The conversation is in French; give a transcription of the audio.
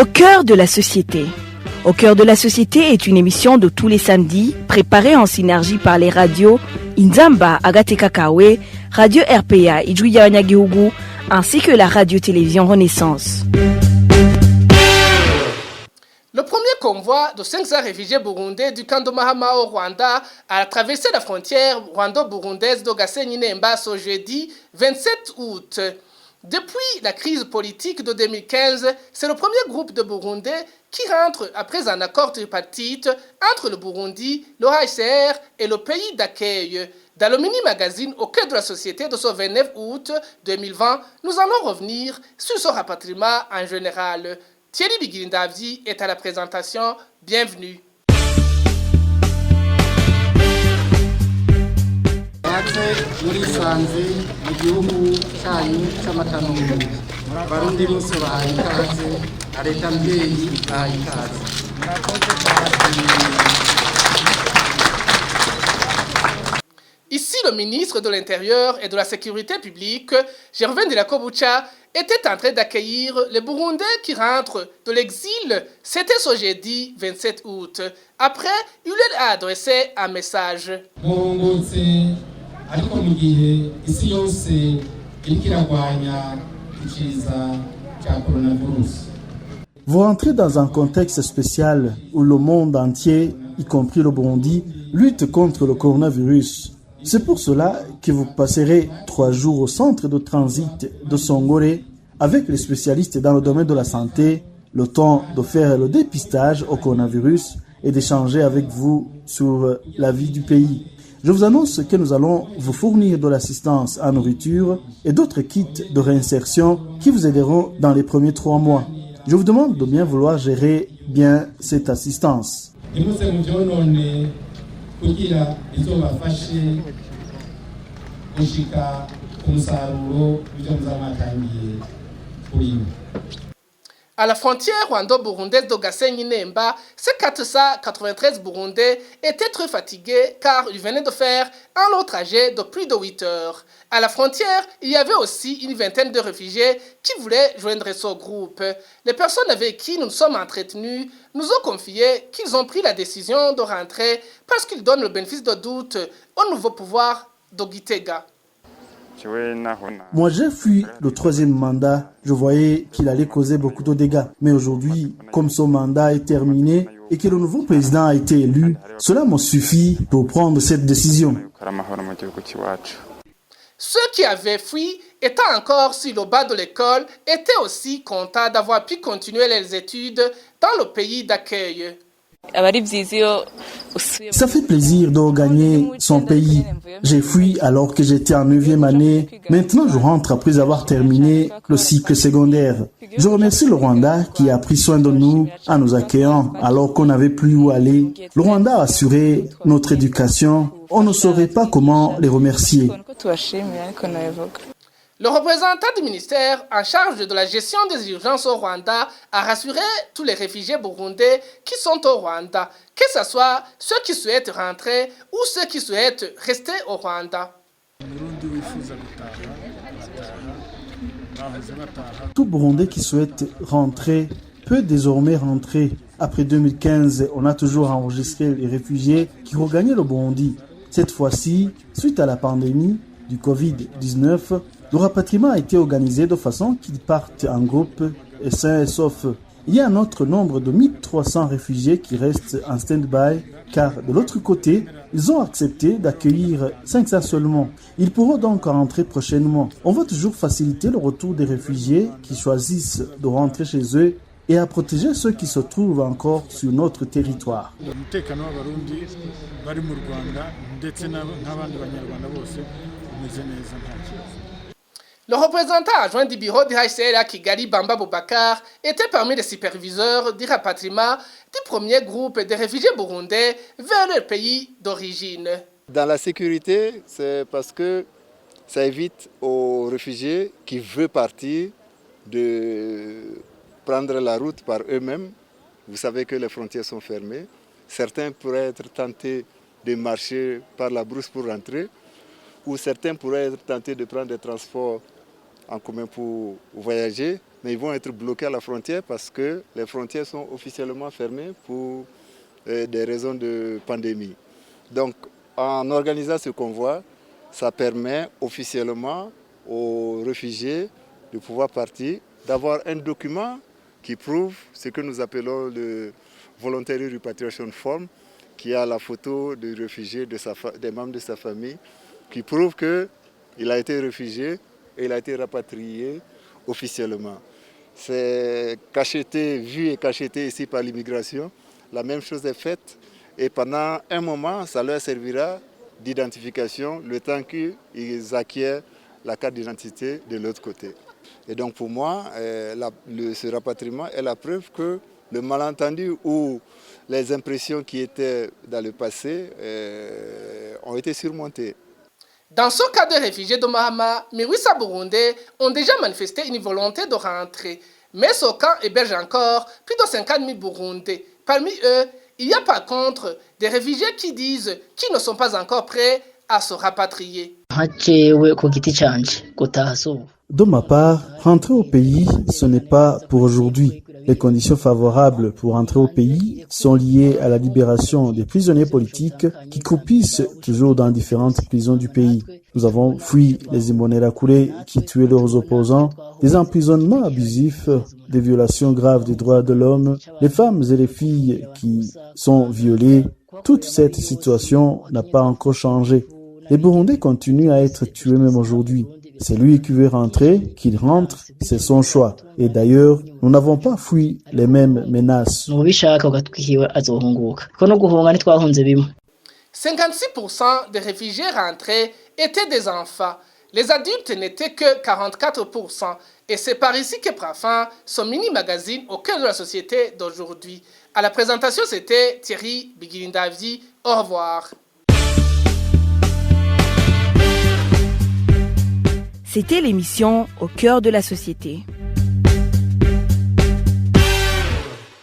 Au cœur de la société. Au cœur de la société est une émission de tous les samedis, préparée en synergie par les radios Inzamba Agatekakawe, Radio RPA Ijwi Wanyagihugu, ainsi que la radio-télévision Renaissance. Le premier convoi de 500 réfugiés burundais du camp de Mahama au Rwanda a traversé la frontière rwando-burundaise de Gasenyi-Nemba ce jeudi 27 août. Depuis la crise politique de 2015, c'est le premier groupe de Burundais qui rentre après un accord tripartite entre le Burundi, le HCR et le pays d'accueil. Dans le mini-magazine Au cœur de la société de ce 29 août 2020, nous allons revenir sur ce rapatriement en général. Thierry Bigirindavyi est à la présentation. Bienvenue. Ici, le ministre de l'Intérieur et de la Sécurité publique, Gervais Ndirakobucha, était en train d'accueillir les Burundais qui rentrent de l'exil. C'était ce jeudi 27 août. Après, il leur a adressé un message. Vous rentrez dans un contexte spécial où le monde entier, y compris le Burundi, lutte contre le coronavirus. C'est pour cela que vous passerez 3 jours au centre de transit de Songoré avec les spécialistes dans le domaine de la santé, le temps de faire le dépistage au coronavirus et d'échanger avec vous sur la vie du pays. Je vous annonce que nous allons vous fournir de l'assistance en nourriture et d'autres kits de réinsertion qui vous aideront dans les premiers 3 mois. Je vous demande de bien vouloir gérer bien cette assistance. À la frontière rwando-burundaise de Gasenyi-Nemba, ces 493 Burundais étaient très fatigués car ils venaient de faire un long trajet de plus de 8 heures. À la frontière, il y avait aussi une vingtaine de réfugiés qui voulaient joindre ce groupe. Les personnes avec qui nous nous sommes entretenus nous ont confié qu'ils ont pris la décision de rentrer parce qu'ils donnent le bénéfice de doute au nouveau pouvoir de Gitega. Moi, j'ai fui le 3e mandat. Je voyais qu'il allait causer beaucoup de dégâts. Mais aujourd'hui, comme son mandat est terminé et que le nouveau président a été élu, cela me suffit pour prendre cette décision. Ceux qui avaient fui, étant encore sur le bas de l'école, étaient aussi contents d'avoir pu continuer les études dans le pays d'accueil. Ça fait plaisir de regagner son pays. J'ai fui alors que j'étais en 9e année. Maintenant, je rentre après avoir terminé le cycle secondaire. Je remercie le Rwanda qui a pris soin de nous en nous accueillant alors qu'on n'avait plus où aller. Le Rwanda a assuré notre éducation. On ne saurait pas comment les remercier. Le représentant du ministère en charge de la gestion des urgences au Rwanda a rassuré tous les réfugiés burundais qui sont au Rwanda, que ce soit ceux qui souhaitent rentrer ou ceux qui souhaitent rester au Rwanda. Tout Burundais qui souhaite rentrer peut désormais rentrer. Après 2015, on a toujours enregistré les réfugiés qui regagnaient le Burundi. Cette fois-ci, suite à la pandémie du Covid-19, le rapatriement a été organisé de façon qu'ils partent en groupe et sains et saufs. Il y a un autre nombre de 1300 réfugiés qui restent en stand-by car de l'autre côté, ils ont accepté d'accueillir 500 seulement. Ils pourront donc rentrer prochainement. On va toujours faciliter le retour des réfugiés qui choisissent de rentrer chez eux et à protéger ceux qui se trouvent encore sur notre territoire. Le représentant adjoint du bureau du HCR à Kigali, Bamba Boubacar, était parmi les superviseurs du rapatriement du premier groupe de réfugiés burundais vers leur pays d'origine. Dans la sécurité, c'est parce que ça évite aux réfugiés qui veulent partir de prendre la route par eux-mêmes. Vous savez que les frontières sont fermées. Certains pourraient être tentés de marcher par la brousse pour rentrer, ou certains pourraient être tentés de prendre des transports en commun pour voyager. mais ils vont être bloqués à la frontière parce que les frontières sont officiellement fermées pour des raisons de pandémie. Donc, en organisant ce convoi, ça permet officiellement aux réfugiés de pouvoir partir, d'avoir un document qui prouve ce que nous appelons le Voluntary Repatriation Form, qui a la photo du réfugié, des membres de sa famille, qui prouve qu'il a été réfugié et il a été rapatrié officiellement. C'est cacheté, vu et cacheté ici par l'immigration. La même chose est faite et pendant un moment, ça leur servira d'identification le temps qu'ils acquièrent la carte d'identité de l'autre côté. Et donc pour moi, ce rapatriement est la preuve que le malentendu ou les impressions qui étaient dans le passé ont été surmontées. Dans ce cas de réfugiés de Mahama, Mirwisa Burundais ont déjà manifesté une volonté de rentrer. Mais ce camp héberge encore plus de 50 000 Burundais. Parmi eux, il y a par contre des réfugiés qui disent qu'ils ne sont pas encore prêts à se rapatrier. De ma part, rentrer au pays, ce n'est pas pour aujourd'hui. Les conditions favorables pour entrer au pays sont liées à la libération des prisonniers politiques qui croupissent toujours dans différentes prisons du pays. Nous avons fui les Imbonerakure qui tuaient leurs opposants, des emprisonnements abusifs, des violations graves des droits de l'homme, les femmes et les filles qui sont violées. Toute cette situation n'a pas encore changé. Les Burundais continuent à être tués même aujourd'hui. C'est lui qui veut rentrer, qu'il rentre, c'est son choix. Et d'ailleurs, nous n'avons pas fui les mêmes menaces. 56% des réfugiés rentrés étaient des enfants. Les adultes n'étaient que 44%. Et c'est par ici que prend fin son mini-magazine au cœur de la société d'aujourd'hui. À la présentation, c'était Thierry Bigirindavi. Au revoir. C'était l'émission Au cœur de la société.